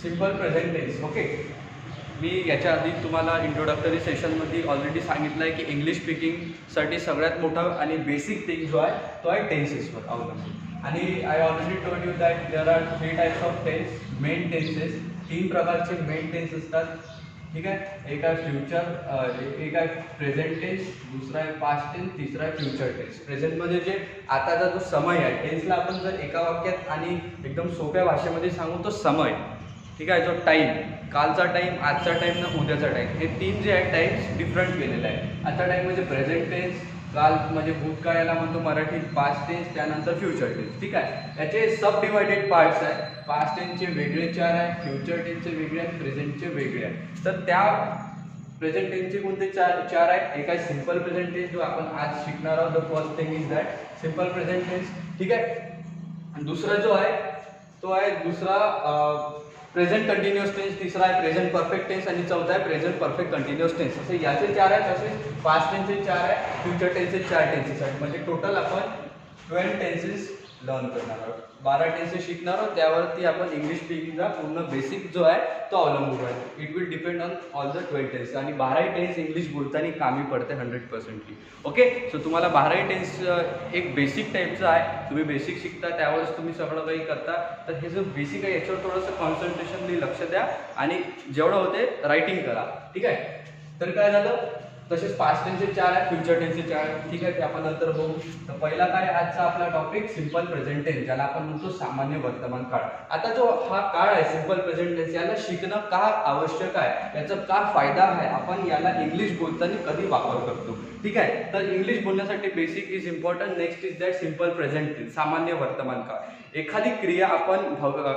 Simple present tense. Okay, मी याच्या आधी तुम्हाला इंट्रोडक्टरी सेशनमध्ये ऑलरेडी सांगितलं आहे की इंग्लिश स्पीकिंगसाठी सगळ्यात मोठा आणि बेसिक थिंग जो आहे तो आहे टेन्सेसवर अवलंबून. आणि I already told you that there are 3 types of tense, main tenses. 3 प्रकारचे मेन टेन्स असतात. ठीक आहे, एक आहे फ्युचर, एक आहे प्रेझेंट टेन्स, दुसरा आहे पास्ट टेन्स, तिसरा आहे फ्युचर टेन्स. प्रेझेंटमध्ये जे आताचा जो समय आहे, टेन्सला आपण जर एका वाक्यात आणि एकदम सोप्या भाषेमध्ये सांगू तो समय. ठीक आहे, जो टाईम, कालचा टाईम, आजचा टाईम ना उद्याचा टाईम, हे 3 जे आहे टाईम्स डिफरंट केलेले आहे. आजचा टाईम म्हणजे प्रेझेंट टेन्स, काल म्हणजे भूतकाळ याला म्हणतो मराठीत पास्ट टेन्स, त्यानंतर फ्युचर टेन्स. ठीक आहे, याचे सब डिवायडेड पार्ट्स आहे. पास्ट टेन्सचे वेगळे 4 आहे, फ्युचर टेन्सचे वेगळे आहेत, प्रेझेंटचे वेगळे आहेत. तर त्या प्रेझेंट टेन्सचे कोणते 4 आहेत? एक आहे सिंपल प्रेझेंट टेन्स, जो आपण आज शिकणार आहोत. The first thing is that simple present tense. ठीक आहे, आणि दुसरा जो आहे तो आहे प्रेझेंट कंटिन्युअस टेन्स, तिसरा आहे प्रेझेंट परफेक्ट टेन्स आणि चौथा आहे प्रेझेंट परफेक्ट कंटिन्युअस टेन्स. असे याचे 4 आहेत. तसेच पास्ट टेन्सचे 4 आहे, फ्युचर टेन्सचे 4 टेन्सेस आहेत. म्हणजे टोटल आपण 12 टेन्सेस लर्न करणार आहोत. 12 टेन्सेस शिकणार आहोत. त्यावरती आपण इंग्लिश स्पीकिंगचा पूर्ण बेसिक जो आहे तो अवलंबून आहे. It will depend on all the 12 tense. आणि 12 टेन्स इंग्लिश बोलताना कामी पडते 100%. ओके, सो तुम्हाला 12 टेन्स एक बेसिक टाईपचं आहे. तुम्ही बेसिक शिकता, त्यावरच तुम्ही सगळं काही करता. तर हे जो बेसिक आहे याच्यावर थोडंसं कॉन्सन्ट्रेशनली लक्ष द्या आणि जेवढं होते रायटिंग करा. ठीक आहे, तर काय झालं, तसेच पास्ट टेन्सचे 4 आहे, फ्युचर टेन्सचे 4 आहे. ठीक आहे, ते आपण नंतर बघू. तर पहिला काय आजचा आपला टॉपिक सिंपल प्रेझेंट टेन्स, ज्याला आपण म्हणतो सामान्य वर्तमान काळ. आता जो हा काळ आहे सिंपल प्रेझेंट टेन्स, याला शिकणं का आवश्यक आहे, याचा का फायदा आहे, आपण याला इंग्लिश बोलताना कधी वापर करतो. ठीक आहे, तर इंग्लिश बोलण्यासाठी basic is important. Next is that simple present tense, सामान्य वर्तमान काळ. एखादी क्रिया आपण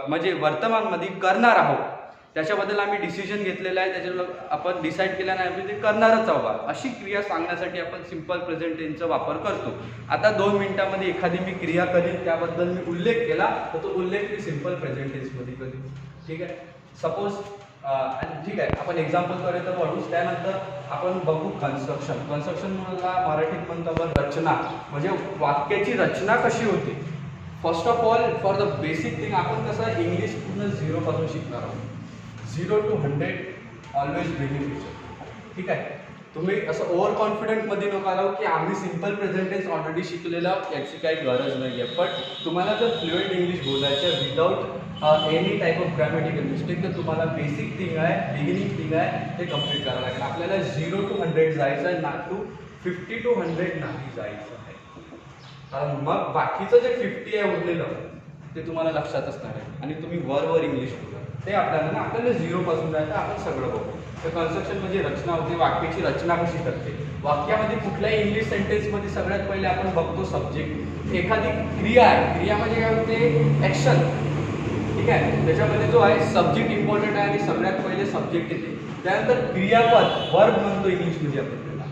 म्हणजे वर्तमानमध्ये करणार आहोत, त्याच्याबद्दल आम्ही डिसिजन घेतलेला आहे, त्याच्यावर आपण डिसाईड केलं नाही, आम्ही ते करणारच आहोत, अशी क्रिया सांगण्यासाठी आपण सिंपल प्रेझेंट टेन्सचा वापर करतो. आता 2 मिनिटांमध्ये एखादी मी क्रिया करीन, त्याबद्दल मी उल्लेख केला, तर तो उल्लेख मी सिंपल प्रेझेंट टेन्समध्ये करीन. ठीक आहे, सपोज ठीक आहे, आपण एक्झाम्पलकडे तर वाढूच. त्यानंतर आपण बघू कन्स्ट्रक्शन. कन्स्ट्रक्शनला मराठीत म्हणतो आपण रचना, म्हणजे वाक्याची रचना कशी होते. First of all for the basic thing आपण कसं इंग्लिश पूर्ण 0 पासून शिकणार आहोत. 0 to 100 ऑलवेज बेनिफिशियल. ठीक आहे, तुम्ही असं ओव्हर कॉन्फिडंटमध्ये नका राहू की आम्ही सिंपल प्रेझेंट टेन्स ऑलरेडी शिकलेलं आहोत, याची काही गरज नाही आहे. पण तुम्हाला जर फ्लुएंट इंग्लिश बोलायचं without any type of grammatical mistake, तर तुम्हाला बेसिक थिंग आहे, बिगिनिंग थिंग आहे, ते कम्प्लीट करावं लागेल. आपल्याला 0 to 100 जायचं आहे, ना टू 50 to 100 नाही जायचं आहे. कारण मग बाकीचं जे 50 आहे उरलेलं ते तुम्हाला लक्षात असणार आहे आणि तुम्ही वर इंग्लिश बोला. ते आपल्याला 0 पासून जायचं. आपण सगळं बघू. तर कन्स्ट्रक्शन म्हणजे रचना होते, वाक्याची रचना कशी करते. वाक्यामध्ये कुठल्याही इंग्लिश सेंटेन्समध्ये सगळ्यात पहिले आपण बघतो सब्जेक्ट. एखादी क्रिया आहे, क्रिया म्हणजे काय होते, ॲक्शन. ठीक आहे, त्याच्यामध्ये जो आहे सब्जेक्ट इम्पॉर्टंट आहे आणि सगळ्यात पहिले सब्जेक्ट येते. त्यानंतर क्रियापद, वर्ब म्हणतो इंग्लिशमध्ये आपण त्याला,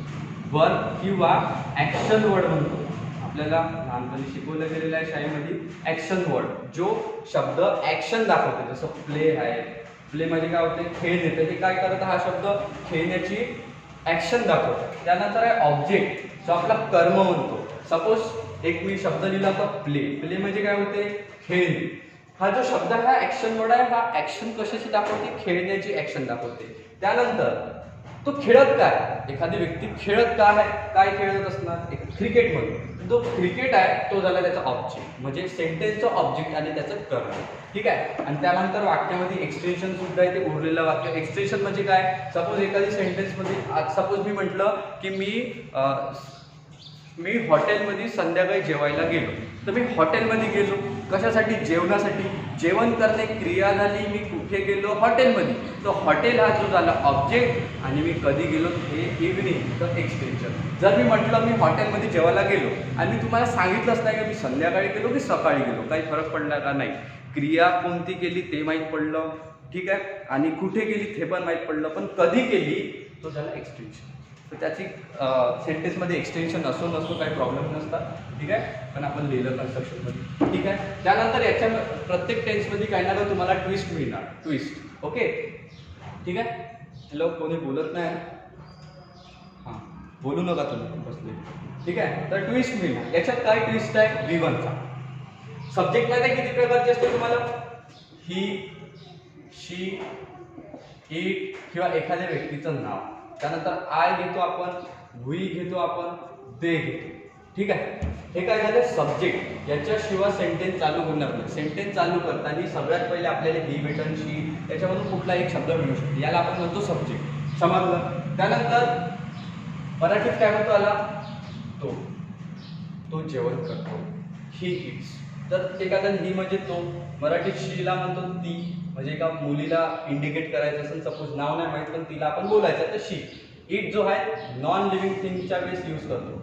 वर्ब किंवा ॲक्शन वर्ड म्हणतो. आपल्याला लहानपणी शिकवलं गेलेलं आहे शाळेमध्ये ॲक्शन वर्ड, जो शब्द ॲक्शन दाखवते. जसं प्ले आहे, प्ले म्हणजे काय होते, खेळणे. तर हे काय करतं, हा शब्द खेळण्याची ॲक्शन दाखवतो. त्यानंतर आहे ऑब्जेक्ट, जो आपला कर्म म्हणतो. सपोज एक मी शब्द लिहिला तर प्ले, प्ले म्हणजे काय होते, खेळणे. हा जो शब्द हा ॲक्शन वर्ड आहे, हा ॲक्शन कशाची दाखवते, खेळण्याची ॲक्शन दाखवते. त्यानंतर तो खेळत काय, एखादी व्यक्ती खेळत काय खेळत असणार, एक क्रिकेट म्हणून. जो क्रिकेट आहे तो झाला त्याचा ऑब्जेक्ट, म्हणजे सेंटेन्सचं ऑब्जेक्ट आणि त्याचं कर्म. ठीक आहे, आणि त्यानंतर वाक्यामध्ये एक्सटेन्शन सुद्धा आहे, ते उरलेलं वाक्य. एक्सटेन्शन म्हणजे काय, सपोज एखादी सेंटेन्समध्ये सपोज मी म्हटलं की मी हॉटेलमध्ये संध्याकाळी जेवायला गेलो, तर मी हॉटेलमध्ये गेलो कशासाठी, जेवणासाठी. जेवण करणे क्रिया झाली, मी कुठे गेलो, हॉटेलमध्ये. तर हॉटेल हा जो झाला ऑब्जेक्ट आणि मी कधी गेलो हे इव्हनिंग, तर एक्सटेन्शन. जर मी म्हटलं मी हॉटेलमध्ये जेवायला गेलो आणि मी तुम्हाला सांगितलंच नाही की मी संध्याकाळी गेलो की सकाळी गेलो, काही फरक पडला का नाही. क्रिया कोणती केली ते माहीत पडलं, ठीक आहे, आणि कुठे गेली ते पण माहीत पडलं, पण कधी केली तो झाला एक्सटेन्शन. तर त्याची सेंटेन्समध्ये एक्सटेन्शन असो नसो काही प्रॉब्लेम नसतात. ठीक आहे, पण आपण लिहिलं कन्स्ट्रक्शनमध्ये. ठीक आहे, त्यानंतर याच्या प्रत्येक टेन्समध्ये काही ना काही तुम्हाला ट्विस्ट मिळणार, ट्विस्ट. ओके, ठीक आहे. हॅलो, कोणी बोलत नाही, हां बोलू नका तुम्ही बसले. ठीक आहे, तर ट्विस्ट मिळणार. याच्यात काय ट्विस्ट आहे, V1चा. सब्जेक्ट माहिती आहे किती प्रकारचे असते तुम्हाला, ही, शी, इट किंवा एखाद्या व्यक्तीचं नाव. त्यानंतर आय घेतो आपण, वी घेतो आपण, दे घेतो. ठीक आहे. हे काय झालं सब्जेक्ट. याच्याशिवाय सेंटेन्स चालू होणार नाही. सेंटेन्स चालू करताना सगळ्यात पहिले आपल्याला ही भेटन, शी, याच्यामधून कुठला एक शब्द मिळू शकतो. याला आपण म्हणतो सब्जेक्ट. समजलं. त्यानंतर मराठीत काय म्हणतो आला तो जेवण करतो. ही इट्स. तर एखादा ही म्हणजे तो. मराठीत शीला म्हणतो ती. म्हणजे एका मुलीला इंडिकेट करायचं असेल, सपोज नाव नाही माहीत पण तिला आपण बोलायचं तर शी. इट जो आहे नॉन लिव्हिंग थिंगच्या वेळेस यूज करतो.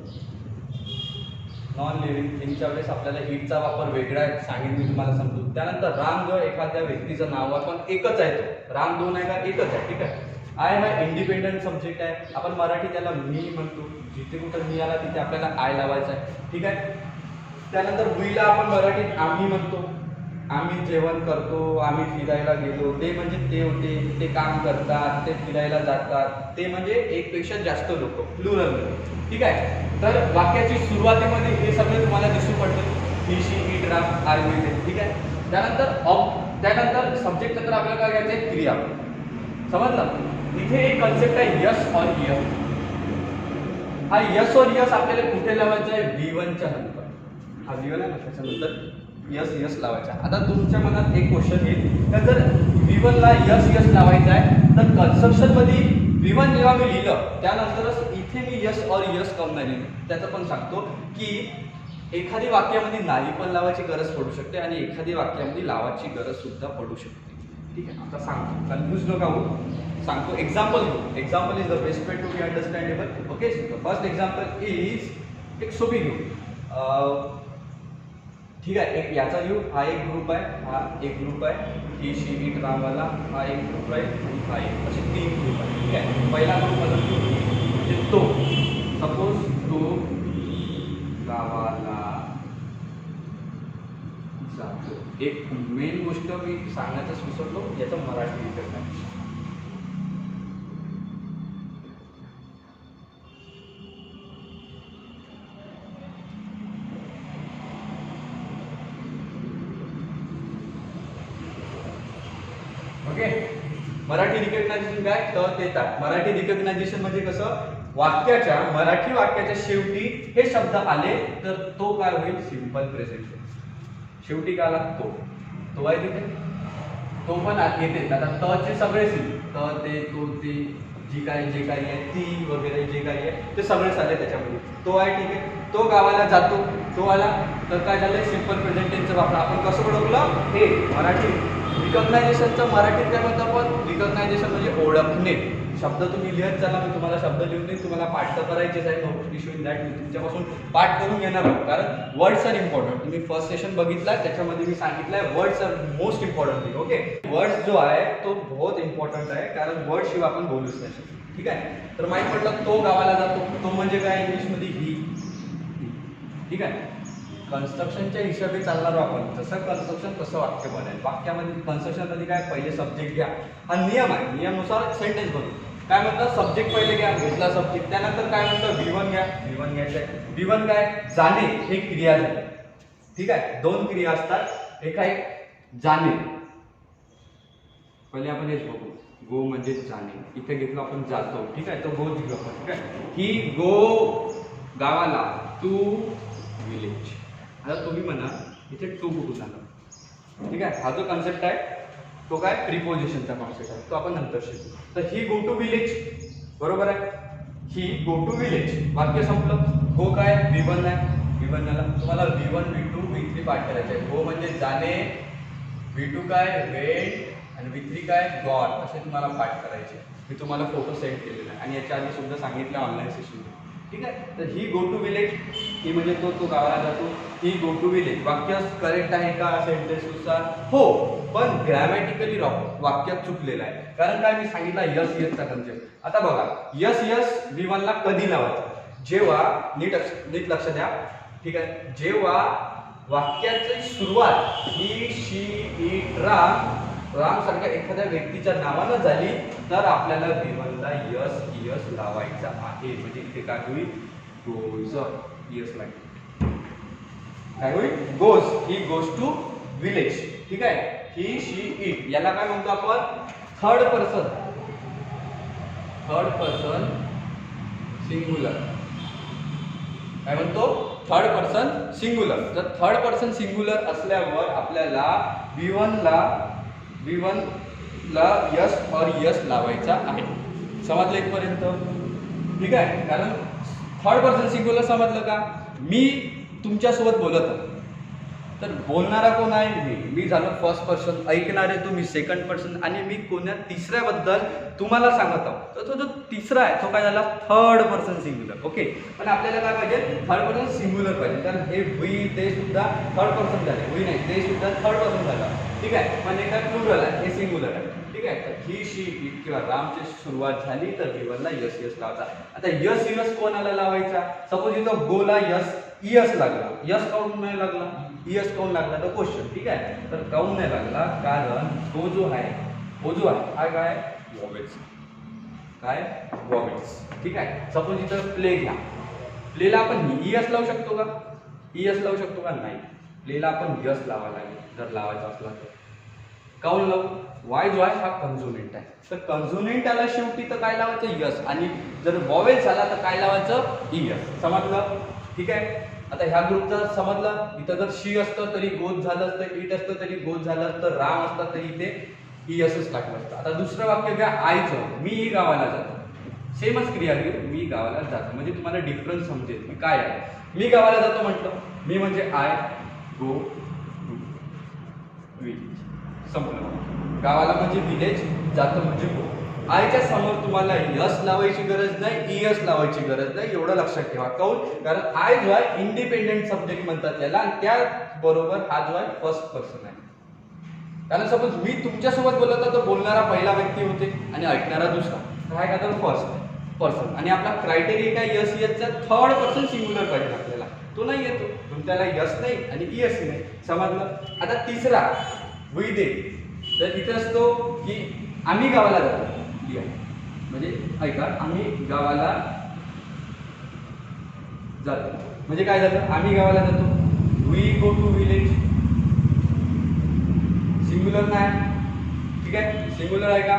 नॉन लिव्हिंग थिंगच्या वेळेस आपल्याला इटचा वापर वेगळा आहे, सांगेन मी तुम्हाला समजून. त्यानंतर राम जो एखाद्या व्यक्तीचं नाव आहे पण एकच आहे तो. राम दोन आहे का एकच आहे. ठीक आहे. आय हा इंडिपेंडंट सब्जेक्ट आहे. आपण मराठी त्याला मी म्हणतो. जिथे कुठं मी आला तिथे आपल्याला आय लावायचा आहे. ठीक आहे. त्यानंतर वीला आपण मराठीत आम्ही म्हणतो. आम्ही जेवण करतो, आम्ही फिरायला गेलो. ते म्हणजे ते होते, ते काम करतात, ते फिरायला जातात. ते म्हणजे एकपेक्षा जास्त लोक, प्लुरल. ठीक आहे. तर वाक्याची सुरुवातीमध्ये हे सगळे तुम्हाला दिसू पडतं. ही, शी, इट, राम, आय, वी. ठीक आहे. त्यानंतर सब्जेक्ट नंतर आपल्याला काय घ्यायचं आहे क्रिया. समजलं. इथे एक कन्सेप्ट आहे यस और यस. हा यस और यस आपल्याला कुठे लावायचा आहे V1 च्या नंतर. हा V1 आहे ना, त्याच्यानंतर यस लावायचा. आता तुमच्या मनात एक क्वेश्चन येईल तर जर V1 ला यस लावायचा आहे तर कन्स्ट्रक्शन मध्ये V1 जेव्हा मी लिहिलं त्यानंतरच इथे मी यस और यस कम नाही लिहिलं. त्याचं पण सांगतो की एखादी वाक्यामध्ये नाही पण लावायची गरज पडू शकते आणि एखादी वाक्यामध्ये लावायची गरज सुद्धा पडू शकते. ठीक आहे. आता सांगतो, कन्फ्यूज नका होऊ. सांगतो example. Example is the best way to be understandable. Okay. First example is एक सोपी घेऊ. ठीक आहे. एक याचा घेऊ. हा एक ग्रुप आहे, हा एक ग्रुप आहे. ही, शी, इट, रामवाला हा एक ग्रुप आहे आणि हा एक. असे 3 ग्रुप आहे. ठीक आहे. पहिला ग्रुप मध्ये म्हणजे तो. सपोज तो गावाला जातो. एक मेन गोष्ट मी सांगायचं विसरलो, याचं मराठी लिहिलं आहे. ओके. मराठी रिकग्नायझेशन काय तर ते ताट. मराठी रिकग्नायझेशन म्हणजे कसं, वाक्याच्या मराठी वाक्याच्या शेवटी हे शब्द आले तर तो काय होईल सिंपल प्रेझेंट. शेवटी काय आला तो आहे तिथे, तो पण येते. आता त चे सगळे सील त, ते, तो, ते, जे काही आहे, ती वगैरे जे काही आहे ते सगळेच आले त्याच्यामध्ये. तो आहे. ठीक आहे. तो गावाला जातो, तो आला तर काय झालं सिंपल प्रेझेंट टेन्सचा वापर. आपण कसं ओळखलं हे मराठी रिकग्नायझेशनचं मराठीत काय म्हणतो आपण. रिकग्नायझेशन म्हणजे ओळखणे. शब्द तुम्ही लिहत चला, मी तुम्हाला शब्द लिहून देईन. तुम्हाला पाठ तर करायचेच आहे. No issue in that. मी तुमच्यापासून पाठ करून घेणार आहोत कारण वर्ड्स आर इम्पॉर्टंट. तुम्ही फर्स्ट सेशन बघितला त्याच्यामध्ये मी सांगितलं आहे words are most important thing. Okay. Words जो आहे तो बहुत इम्पॉर्टंट आहे कारण वर्ड शिवाय आपण बोलूच नाही शकतो. ठीक आहे. तर माहीत पडलं तो गावाला जातो. तो म्हणजे काय इंग्लिशमध्ये ही. ठीक आहे. कन्स्ट्रक्शनच्या हिशोबी चालणार आपण. जसं कन्स्ट्रक्शन तसं वाक्य बनेल. वाक्यामध्ये कन्स्ट्रक्शनमध्ये काय पहिले सब्जेक्ट घ्या. हा नियम आहे. नियमानुसार सेंटेन्स बनवू. काय म्हणतात सब्जेक्ट पहिले घ्या. घेतला सब्जेक्ट. त्यानंतर काय म्हणतं V1 घ्या. V1 घ्यायचं आहे. V1 काय जाणे हे क्रिया झाली. ठीक आहे. 2 क्रिया असतात. एक आहे जाणे. पहिले आपण हेच बघू. गो म्हणजे जाणे. इथे घेतलं आपण जातो. ठीक आहे. तो गो घेऊ आपण. ठीक आहे. ही गो गावाला, टू विलेज. आता तुम्ही म्हणा इथे टू कुठून आला. ठीक आहे. हा जो कन्सेप्ट आहे तो काय प्रिपोजिशनचा कॉन्सेप्ट आहे, तो आपण नंतर शिकू. तर ही गो टू विलेज. बरोबर आहे. He go to village. वाक्य संपलं. गो काय V1 आहे. V1 आला. तुम्हाला V1, V2, V3 पाठ करायचे आहे. गो म्हणजे जाणे, V2 काय वेट आणि V3 काय गॉड. असे तुम्हाला पाठ करायचे. मी तुम्हाला फोटो सेंड केलेला आहे आणि याच्या आधी सुद्धा सांगितलं ऑनलाईन सेशन. ठीक आहे. तर ही गो टू विलेज ही म्हणजे तो गावाला जातो. ही गो टू विलेज. वाक्य करेक्ट आहे का सेंटेन्सनुसार? हो. पण ग्रॅमॅटिकली रॉंग. वाक्यात चुकलेलं आहे. कारण काय मी सांगितलं यस चा कन्सेप्ट. आता बघा यस V1 ला कधी लावायचं. जेव्हा नीट लक्ष द्या. ठीक आहे. जेव्हा वाक्याची सुरुवात ही, शी, इट, राम सारख्या एखाद्या व्यक्तीच्या नावानं झाली तर आपल्याला V1 ला यस लावायचा आहे. म्हणजे इथे काय होईल गोज. यस लागेल. काय होईल goes. He goes to village. ठीक आहे. ही शी इट याला काय म्हणतो आपण थर्ड पर्सन सिंगुलर काय म्हणतो थर्ड पर्सन सिंगुलर. तर थर्ड पर्सन सिंगुलर असल्यावर आपल्याला V1 ला यस और यस लावायचा आहे. समजलं इथपर्यंत? ठीक आहे. कारण थर्ड पर्सन सिंगुलर समजलं का? मी तुमच्यासोबत बोलत आहे तर बोलणारा कोण आहे मी झालो फर्स्ट पर्सन, ऐकणारे तुम्ही सेकंड पर्सन आणि मी कोण्या तिसऱ्याबद्दल तुम्हाला सांगत आहोत. तर तो जो तिसरा आहे तो काय झाला थर्ड पर्सन सिंगुलर. ओके. पण आपल्याला काय पाहिजे थर्ड पर्सन सिंगुलर पाहिजे. कारण हे वी ते सुद्धा थर्ड पर्सन झाले, वी नाही ते सुद्धा थर्ड पर्सन झाला. ठीक आहे. पण हे काय प्लुरल आहे, हे सिंगुलर आहे. ठीक आहे. तर ही शी इट किंवा रामची सुरुवात झाली तर V1 ला यस यस लावायचा. आता यस यस कोणाला लावायचा? सपोज इथं गोला यस यस लागला, यस काऊन नाही लागला, यस काऊन लागला तर क्वेश्चन. ठीक आहे. तर काऊन नाही लागला कारण तो जो आहे हा काय वॉवेल्स, काय वॉवेल्स. ठीक आहे. सपोज इथं प्ले घ्या, प्लेला आपण यस लावू शकतो का? यस लावू शकतो का? नाही. प्लेला आपण यस लावा लागेल जर लावायचा असला तर. काऊन लावू? वाय जो आहे हा कन्झोनेंट आहे. तर कन्झोनेंट आला शेवटी तर काय लावायचं यस, आणि जर वॉवेल्स आला तर काय लावायचं यस. समजलं? ठीक आहे. आता ह्या ग्रुपचं समजलं. इथं जर शी असतं तरी गोद झालं असतं, इट असतं तरी गोद झालं असतं, राम असतं तरी इथे यसच टाकलं असतं. आता दुसरं वाक्य घ्या आयचं, मी गावाला जातो. सेमच क्रिया घेऊ, मी गावाला जातो. म्हणजे तुम्हाला डिफरन्स समजेल की काय आहे. मी गावाला जातो म्हटलं, मी म्हणजे आय गो टू विलेज. संपलं. गावाला म्हणजे विलेज, जातो म्हणजे गो. आयच्या समोर तुम्हाला यस लावायची गरज नाही, यस लावायची गरज नाही, एवढं लक्षात ठेवा. काऊन? कारण आय जो आहे इंडिपेंडेंट सब्जेक्ट म्हणतात त्याला, आणि त्याबरोबर हा जो आहे फर्स्ट पर्सन आहे. कारण सपोज मी तुमच्यासोबत बोलत होतो तर बोलणारा पहिला व्यक्ती होते आणि ऐकणारा दुसरा, काय का तर फर्स्ट पर्सन. आणि आपला क्रायटेरिया काय यस यसचा थर्ड पर्सन सिंगुलर पाहिजे आपल्याला, तो नाही येतो. तुमच्याला यस नाही आणि यस नाही. समजलं? आता तिसरा वी दे, तर इथे असतो की आम्ही गावाला जातो. म्हणजे ऐका, आम्ही गावाला जातो म्हणजे काय झालं, आम्ही गावाला जातो. We go to village, singular नाही. ठीक आहे. सिंगुलर आहे का?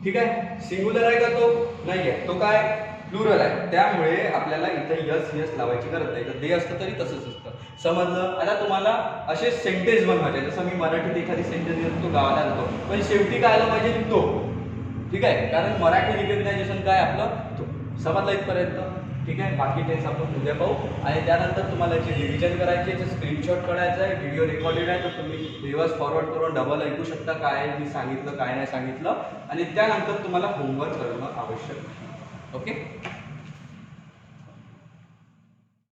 ठीक आहे. सिंगुलर आहे का? तो नाही आहे. तो काय प्लुरल आहे. त्यामुळे आपल्याला इथं यस यस लावायची गरज नाही. तर दे असतं तरी तसंच असतं. समजलं? आता तुम्हाला असे सेंटेन्स बनवायचे. जसं मी मराठीत एखादी सेंटेन्स तो गावाला जातो, पण शेवटी काय आलं पाहिजे तो. ठीक आहे. कारण मराठी रिकग्नायझेशन काय आपलं तो. समजलं इथपर्यंत? ठीक आहे. बाकी टेन्स आपण उद्या पाहू. आणि त्यानंतर तुम्हाला याची रिव्हिजन करायची, याचे स्क्रीनशॉट काढायचा आहे. व्हिडिओ रेकॉर्डेड आहे तर तुम्ही रिव्हर्स फॉरवर्ड करून डबल ऐकू शकता काय मी सांगितलं काय नाही सांगितलं. आणि त्यानंतर तुम्हाला होमवर्क करणं आवश्यक आहे. ओके.